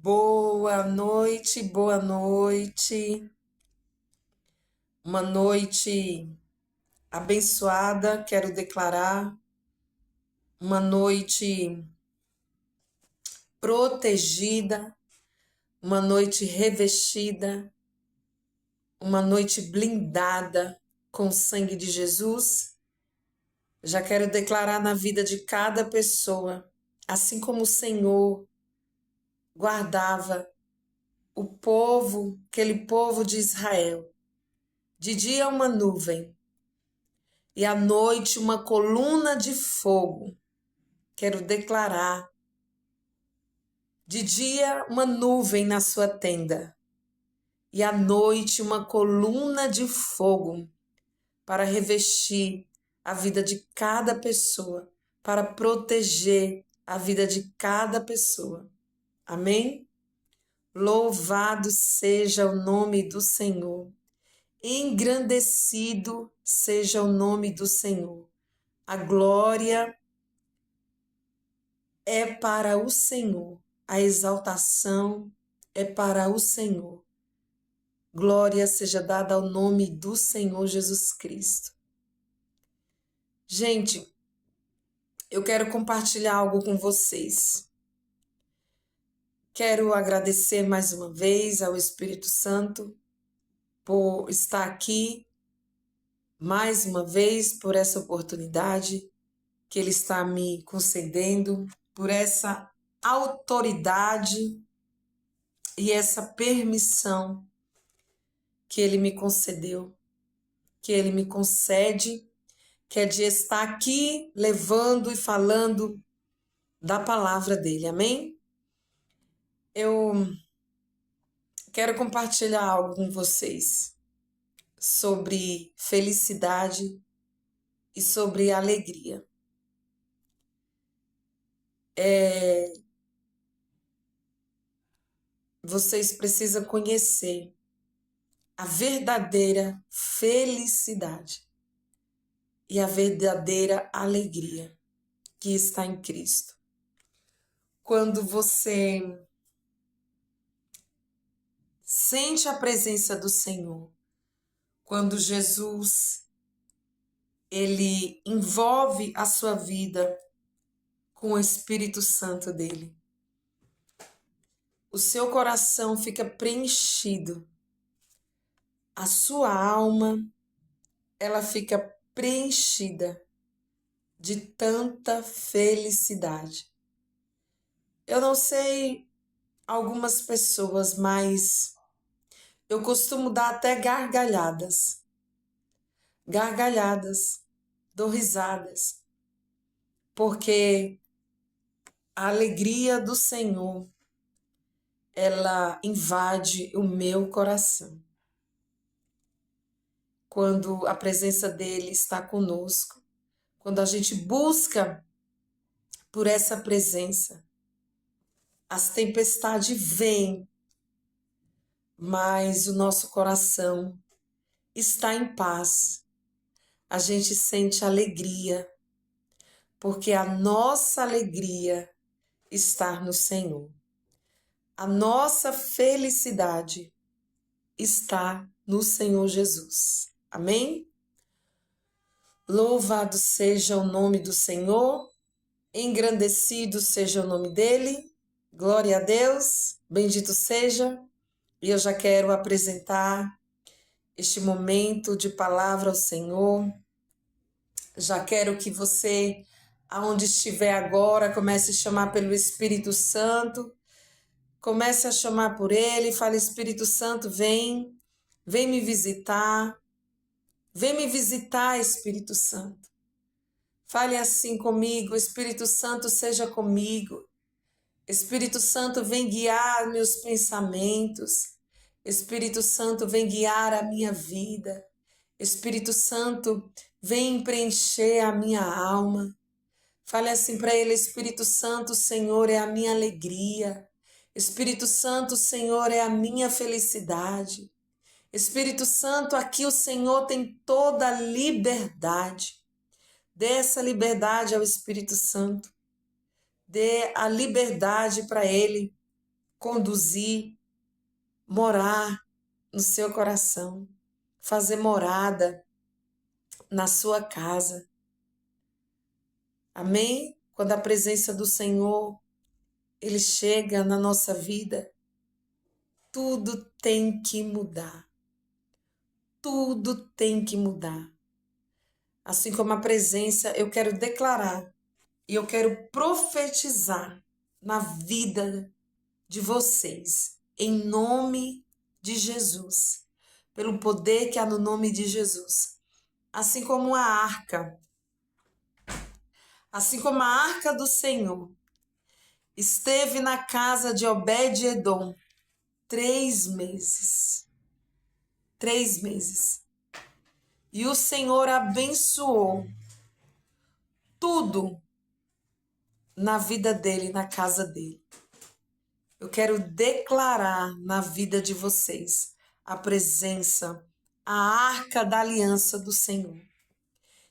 Boa noite, boa noite. Uma noite abençoada, quero declarar. Uma noite protegida, uma noite revestida, uma noite blindada com o sangue de Jesus. Já quero declarar na vida de cada pessoa, assim como o Senhor guardava o povo, aquele povo de Israel. De dia uma nuvem e à noite uma coluna de fogo. Quero declarar. De dia uma nuvem na sua tenda e à noite uma coluna de fogo para revestir a vida de cada pessoa, para proteger a vida de cada pessoa. Amém? Louvado seja o nome do Senhor. Engrandecido seja o nome do Senhor. A glória é para o Senhor. A exaltação é para o Senhor. Glória seja dada ao nome do Senhor Jesus Cristo. Gente, eu quero compartilhar algo com vocês. Quero agradecer mais uma vez ao Espírito Santo por estar aqui mais uma vez, por essa oportunidade que Ele está me concedendo, por essa autoridade e essa permissão que Ele me concedeu, que Ele me concede, que é de estar aqui levando e falando da palavra dEle, amém? Eu quero compartilhar algo com vocês sobre felicidade e sobre alegria. Vocês precisam conhecer a verdadeira felicidade e a verdadeira alegria que está em Cristo. Quando você sente a presença do Senhor, quando Jesus ele envolve a sua vida com o Espírito Santo dele, o seu coração fica preenchido, a sua alma ela fica preenchida de tanta felicidade. Eu não sei algumas pessoas, mas eu costumo dar até gargalhadas. Dou risadas, porque a alegria do Senhor, ela invade o meu coração. Quando a presença dele está conosco, quando a gente busca por essa presença, as tempestades vêm, mas o nosso coração está em paz. A gente sente alegria, porque a nossa alegria está no Senhor. A nossa felicidade está no Senhor Jesus. Amém? Louvado seja o nome do Senhor, engrandecido seja o nome dele, glória a Deus, bendito seja. E eu já quero apresentar este momento de palavra ao Senhor. Já quero que você, aonde estiver agora, comece a chamar pelo Espírito Santo. Comece a chamar por ele, fale: Espírito Santo, vem me visitar. Vem me visitar, Espírito Santo. Fale assim comigo: Espírito Santo, seja comigo. Espírito Santo, vem guiar meus pensamentos. Espírito Santo, vem guiar a minha vida. Espírito Santo, vem preencher a minha alma. Fale assim para ele: Espírito Santo, o Senhor é a minha alegria. Espírito Santo, o Senhor é a minha felicidade. Espírito Santo, aqui o Senhor tem toda a liberdade. Dê essa liberdade ao Espírito Santo. Dê a liberdade para ele conduzir, morar no seu coração, fazer morada na sua casa. Amém? Quando a presença do Senhor, ele chega na nossa vida, tudo tem que mudar. Tudo tem que mudar. Assim como a presença, eu quero declarar e eu quero profetizar na vida de vocês, em nome de Jesus, pelo poder que há no nome de Jesus. Assim como a arca do Senhor esteve na casa de Obed-Edom 3 meses. 3 meses. E o Senhor abençoou tudo na vida dele, na casa dele. Eu quero declarar na vida de vocês a presença, a arca da aliança do Senhor.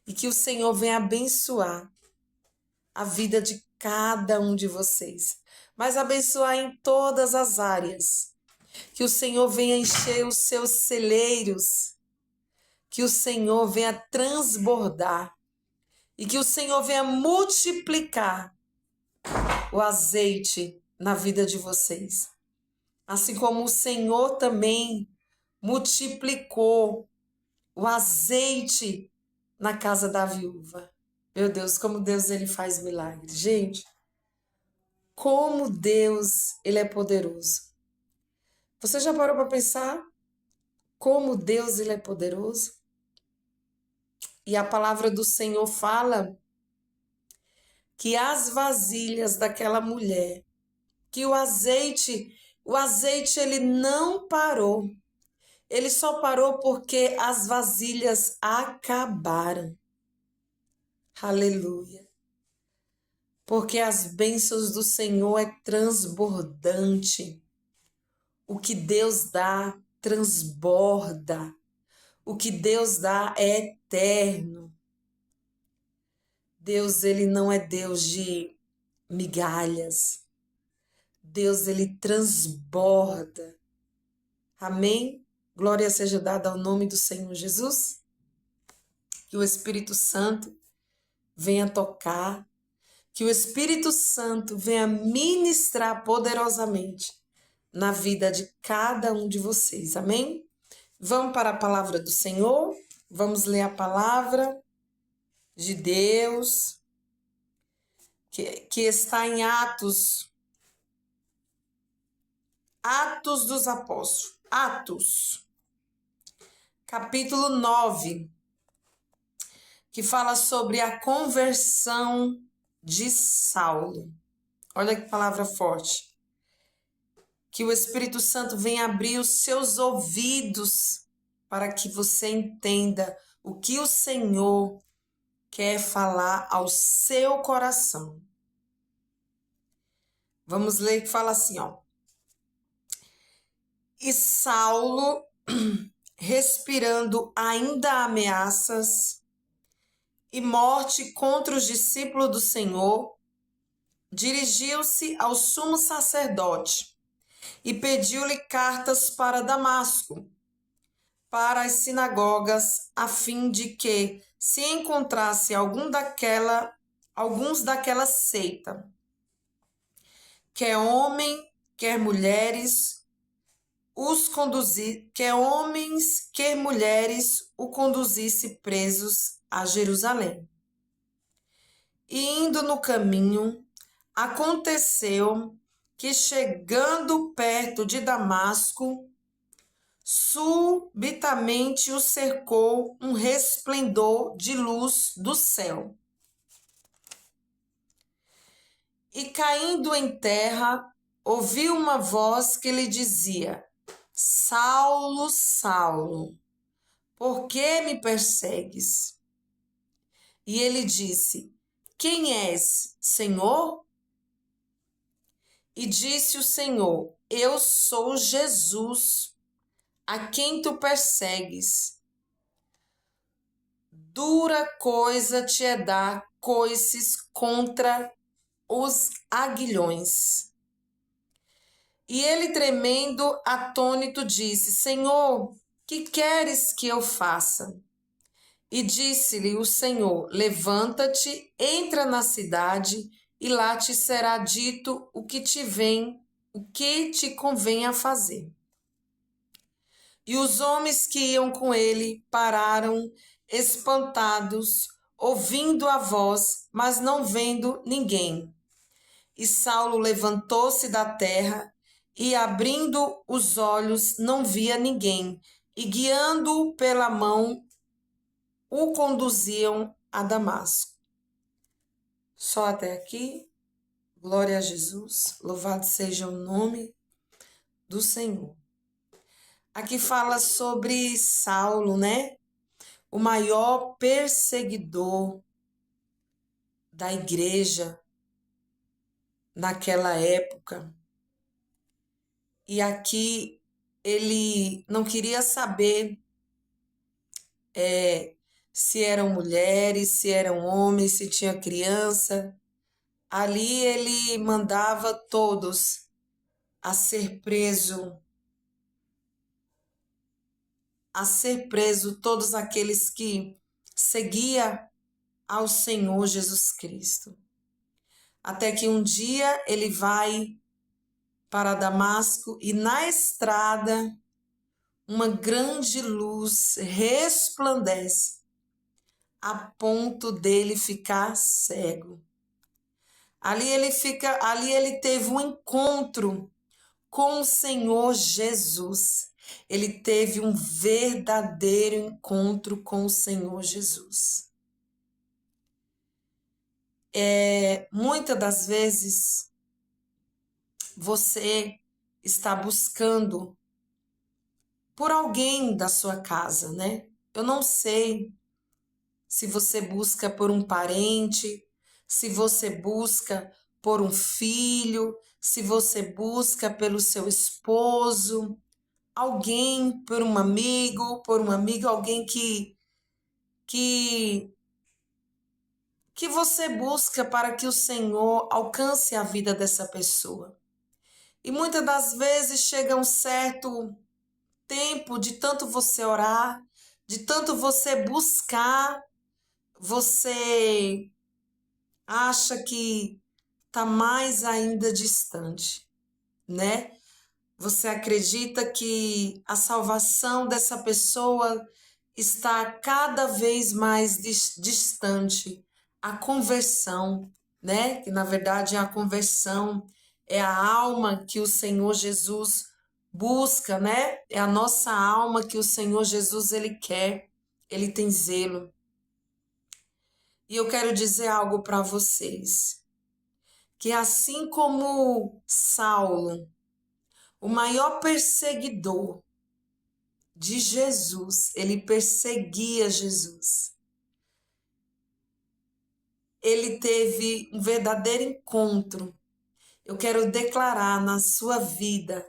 E que o Senhor venha abençoar a vida de cada um de vocês, mas abençoar em todas as áreas. Que o Senhor venha encher os seus celeiros, que o Senhor venha transbordar e que o Senhor venha multiplicar o azeite na vida de vocês. Assim como o Senhor também multiplicou o azeite na casa da viúva. Meu Deus, como Deus ele faz milagres. Gente, como Deus ele é poderoso. Você já parou para pensar como Deus ele é poderoso? E a palavra do Senhor fala que as vasilhas daquela mulher, que o azeite ele não parou. Ele só parou porque as vasilhas acabaram. Aleluia. Porque as bênçãos do Senhor é transbordante. O que Deus dá transborda. O que Deus dá é eterno. Deus, ele não é Deus de migalhas. Deus, ele transborda. Amém? Glória seja dada ao nome do Senhor Jesus. Que o Espírito Santo venha tocar. Que o Espírito Santo venha ministrar poderosamente na vida de cada um de vocês. Amém? Vamos para a palavra do Senhor. Vamos ler a palavra de Deus, que está em Atos dos Apóstolos. Atos, capítulo 9, que fala sobre a conversão de Saulo. Olha que palavra forte. Que o Espírito Santo venha abrir os seus ouvidos para que você entenda o que o Senhor quer falar ao seu coração. Vamos ler que fala assim, ó. E Saulo, respirando ainda ameaças e morte contra os discípulos do Senhor, dirigiu-se ao sumo sacerdote e pediu-lhe cartas para Damasco, para as sinagogas, a fim de que, se encontrasse alguns daquela seita, quer homem, quer mulheres, quer homens, quer mulheres, o conduzisse presos a Jerusalém. E indo no caminho, aconteceu que, chegando perto de Damasco, subitamente o cercou um resplendor de luz do céu. E caindo em terra, ouviu uma voz que lhe dizia: Saulo, Saulo, por que me persegues? E ele disse: Quem és, Senhor? E disse o Senhor: Eu sou Jesus, a quem tu persegues. Dura coisa te é dar coices contra os aguilhões. E ele, tremendo, atônito, disse: Senhor, que queres que eu faça? E disse-lhe o Senhor: Levanta-te, entra na cidade, e lá te será dito o que te convém a fazer. E os homens que iam com ele pararam, espantados, ouvindo a voz, mas não vendo ninguém. E Saulo levantou-se da terra e, abrindo os olhos, não via ninguém, e guiando-o pela mão, o conduziam a Damasco. Só até aqui. Glória a Jesus. Louvado seja o nome do Senhor. Aqui fala sobre Saulo, né? O maior perseguidor da igreja naquela época. E aqui ele não queria saber se eram mulheres, se eram homens, se tinha criança. Ali ele mandava todos a ser preso, todos aqueles que seguia ao Senhor Jesus Cristo. Até que um dia ele vai para Damasco e na estrada uma grande luz resplandece a ponto dele ficar cego. Ali ele teve um encontro com o Senhor Jesus. Ele teve um verdadeiro encontro com o Senhor Jesus. Muitas das vezes você está buscando por alguém da sua casa, né? Eu não sei se você busca por um parente, se você busca por um filho, se você busca pelo seu esposo, alguém, por um amigo, alguém que você busca para que o Senhor alcance a vida dessa pessoa. E muitas das vezes chega um certo tempo de tanto você orar, de tanto você buscar, você acha que está mais ainda distante, né? Você acredita que a salvação dessa pessoa está cada vez mais distante. A conversão, né? Que na verdade a conversão é a alma que o Senhor Jesus busca, né? É a nossa alma que o Senhor Jesus ele quer, ele tem zelo. E eu quero dizer algo para vocês, que assim como Saulo, o maior perseguidor de Jesus, ele perseguia Jesus. Ele teve um verdadeiro encontro. Eu quero declarar na sua vida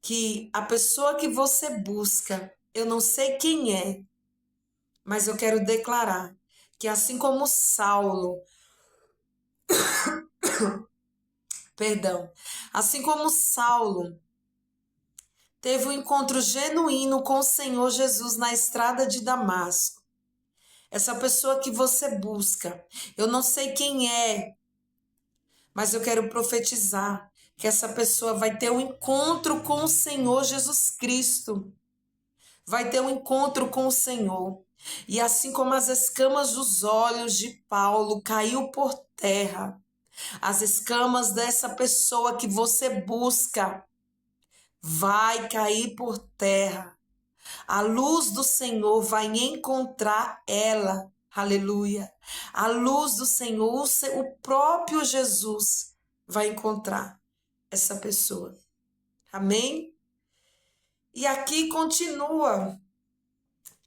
que a pessoa que você busca, eu não sei quem é, mas eu quero declarar que assim como Saulo, assim como Saulo teve um encontro genuíno com o Senhor Jesus na estrada de Damasco, essa pessoa que você busca, eu não sei quem é, mas eu quero profetizar que essa pessoa vai ter um encontro com o Senhor Jesus Cristo. Vai ter um encontro com o Senhor. E assim como as escamas dos olhos de Paulo caiu por terra, as escamas dessa pessoa que você busca vai cair por terra. A luz do Senhor vai encontrar ela. Aleluia. A luz do Senhor, o próprio Jesus vai encontrar essa pessoa. Amém? E aqui continua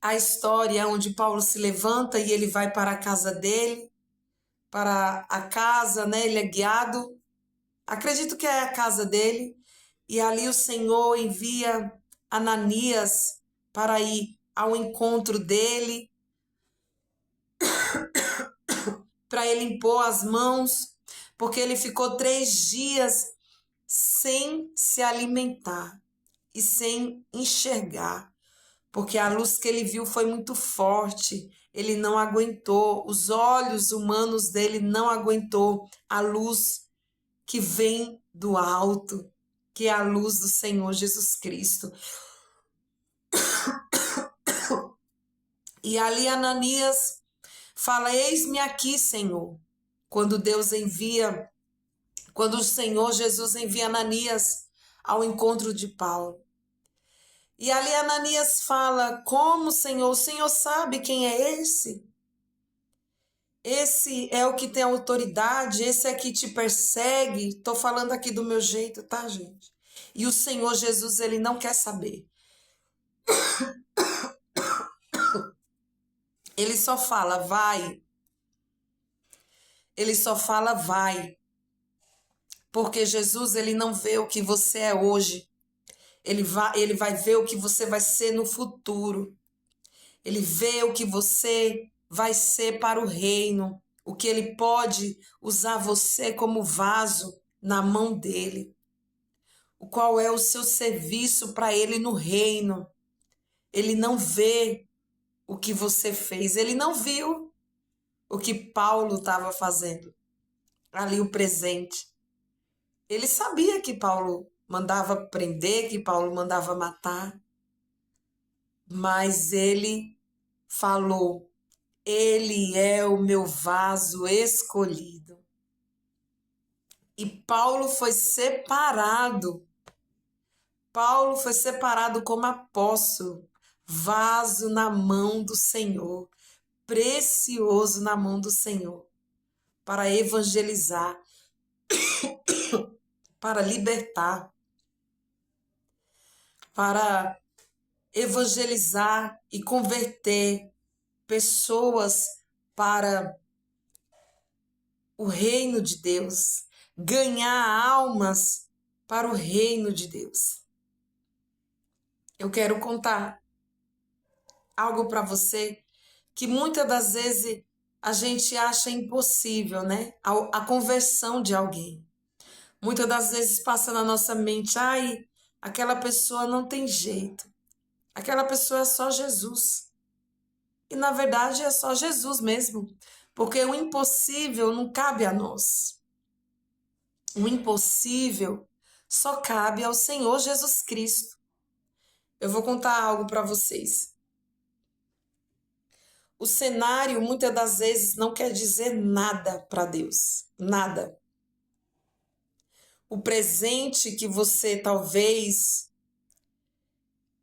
a história onde Paulo se levanta e ele vai para a casa dele, para a casa, né? Ele é guiado. Acredito que é a casa dele. E ali o Senhor envia Ananias para ir ao encontro dele, para ele impor as mãos, porque ele ficou 3 dias sem se alimentar e sem enxergar, porque a luz que ele viu foi muito forte, ele não aguentou, os olhos humanos dele não aguentou a luz que vem do alto, que é a luz do Senhor Jesus Cristo. E ali Ananias fala: eis-me aqui, Senhor. Quando quando o Senhor Jesus envia Ananias ao encontro de Paulo. E ali Ananias fala: como, Senhor? O Senhor sabe quem é esse? Esse é o que tem autoridade, esse é que te persegue. Estou falando aqui do meu jeito, tá, gente? E o Senhor Jesus, ele não quer saber. Ele só fala: vai. Ele só fala: vai. Porque Jesus, ele não vê o que você é hoje. Ele vai ver o que você vai ser no futuro. Ele vê o que você vai ser para o reino, o que ele pode usar você como vaso na mão dele. O qual é o seu serviço para ele no reino. Ele não vê o que você fez, ele não viu o que Paulo estava fazendo. Ali o presente. Ele sabia que Paulo mandava prender, que Paulo mandava matar, mas ele falou: ele é o meu vaso escolhido. E Paulo foi separado. Paulo foi separado como apóstolo, vaso na mão do Senhor, precioso na mão do Senhor, para evangelizar, para libertar, para evangelizar e converter pessoas para o reino de Deus, ganhar almas para o reino de Deus. Eu quero contar algo para você que muitas das vezes a gente acha impossível, né? A conversão de alguém. Muitas das vezes passa na nossa mente: ai, aquela pessoa não tem jeito. Aquela pessoa é só Jesus. E na verdade é só Jesus mesmo, porque o impossível não cabe a nós. O impossível só cabe ao Senhor Jesus Cristo. Eu vou contar algo para vocês. O cenário muitas das vezes não quer dizer nada para Deus, nada. O presente que você talvez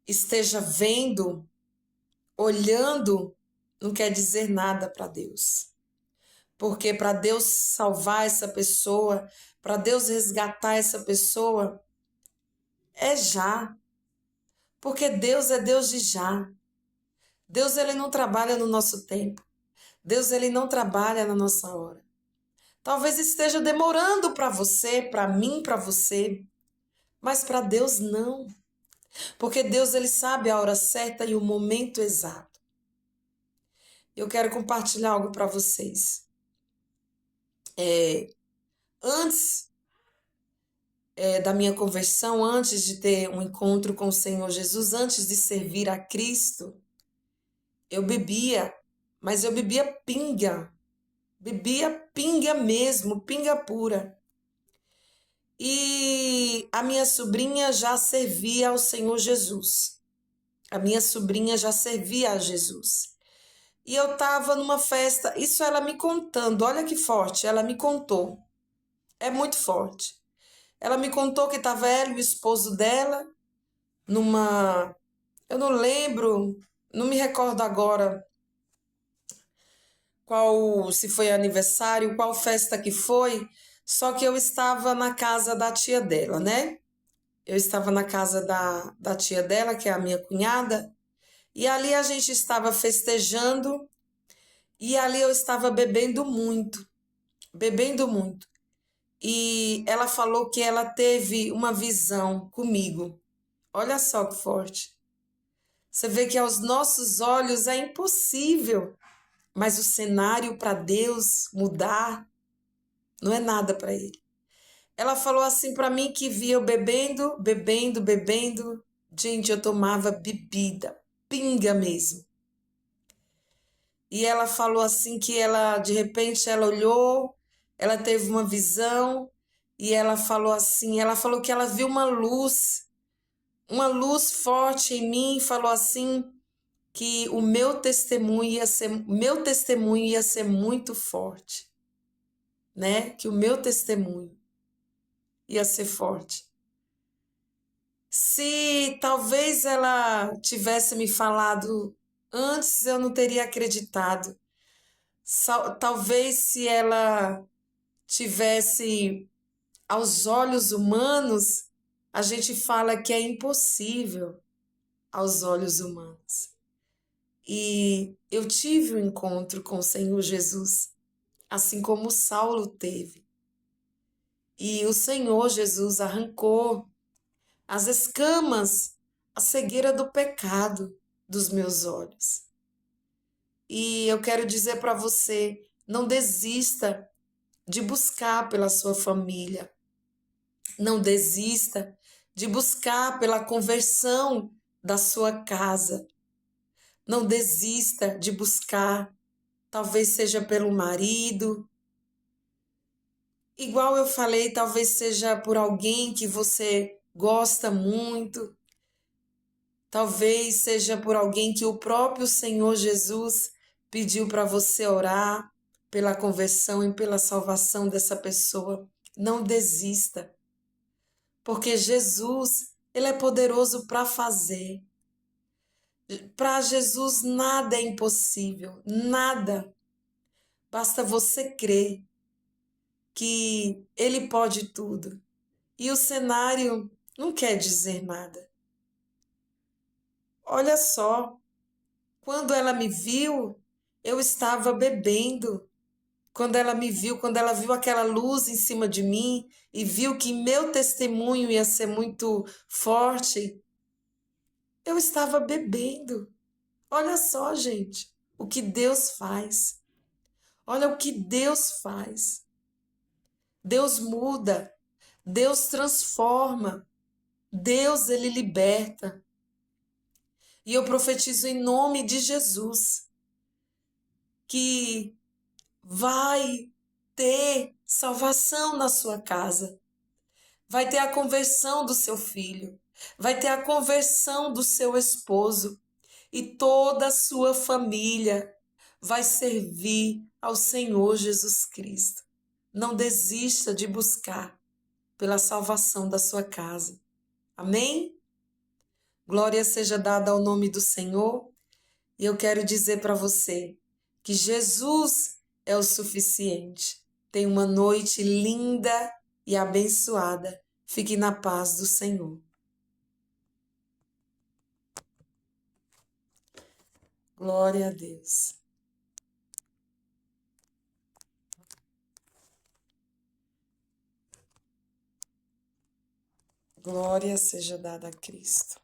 esteja vendo, olhando, não quer dizer nada para Deus. Porque para Deus salvar essa pessoa, para Deus resgatar essa pessoa, é já. Porque Deus é Deus de já. Deus, ele não trabalha no nosso tempo. Deus, ele não trabalha na nossa hora. Talvez esteja demorando para você, para mim, para você, mas para Deus não. Porque Deus, ele sabe a hora certa e o momento exato. Eu quero compartilhar algo para vocês. Antes da minha conversão, antes de ter um encontro com o Senhor Jesus, antes de servir a Cristo, eu bebia, mas eu bebia pinga mesmo, pinga pura. E a minha sobrinha já servia ao Senhor Jesus. A minha sobrinha já servia a Jesus. E eu estava numa festa, isso ela me contando, olha que forte, ela me contou. É muito forte. Ela me contou que estava ela e o esposo dela numa... Eu não lembro, não me recordo agora se foi aniversário, qual festa que foi, só que eu estava na casa da tia dela, né? Eu estava na casa da tia dela, que é a minha cunhada, e ali a gente estava festejando, e ali eu estava bebendo muito. E ela falou que ela teve uma visão comigo. Olha só que forte. Você vê que aos nossos olhos é impossível, mas o cenário para Deus mudar não é nada para ele. Ela falou assim para mim que via eu bebendo, bebendo, bebendo. Gente, eu tomava bebida, pinga mesmo. E ela falou assim que ela, de repente, ela olhou, ela teve uma visão e ela falou assim, ela falou que ela viu uma luz forte em mim, falou assim que o meu testemunho ia ser muito forte, né? Que o meu testemunho ia ser forte. Se talvez ela tivesse me falado antes, eu não teria acreditado. Talvez se ela tivesse aos olhos humanos, a gente fala que é impossível aos olhos humanos. E eu tive um encontro com o Senhor Jesus, assim como Saulo teve. E o Senhor Jesus arrancou as escamas, a cegueira do pecado dos meus olhos. E eu quero dizer para você, não desista de buscar pela sua família. Não desista de buscar pela conversão da sua casa. Não desista de buscar, talvez seja pelo marido. Igual eu falei, talvez seja por alguém que você gosta muito. Talvez seja por alguém que o próprio Senhor Jesus pediu para você orar pela conversão e pela salvação dessa pessoa. Não desista, porque Jesus, ele é poderoso para fazer. Para Jesus nada é impossível, nada. Basta você crer que ele pode tudo. E o cenário não quer dizer nada. Olha só, quando ela me viu, eu estava bebendo. Quando ela me viu, quando ela viu aquela luz em cima de mim e viu que meu testemunho ia ser muito forte, eu estava bebendo. Olha só, gente, o que Deus faz. Olha o que Deus faz. Deus muda, Deus transforma, Deus ele liberta. E eu profetizo em nome de Jesus que vai ter salvação na sua casa, vai ter a conversão do seu filho, vai ter a conversão do seu esposo e toda a sua família vai servir ao Senhor Jesus Cristo. Não desista de buscar pela salvação da sua casa. Amém? Glória seja dada ao nome do Senhor. E eu quero dizer para você que Jesus é o suficiente. Tenha uma noite linda e abençoada. Fique na paz do Senhor. Glória a Deus. Glória seja dada a Cristo.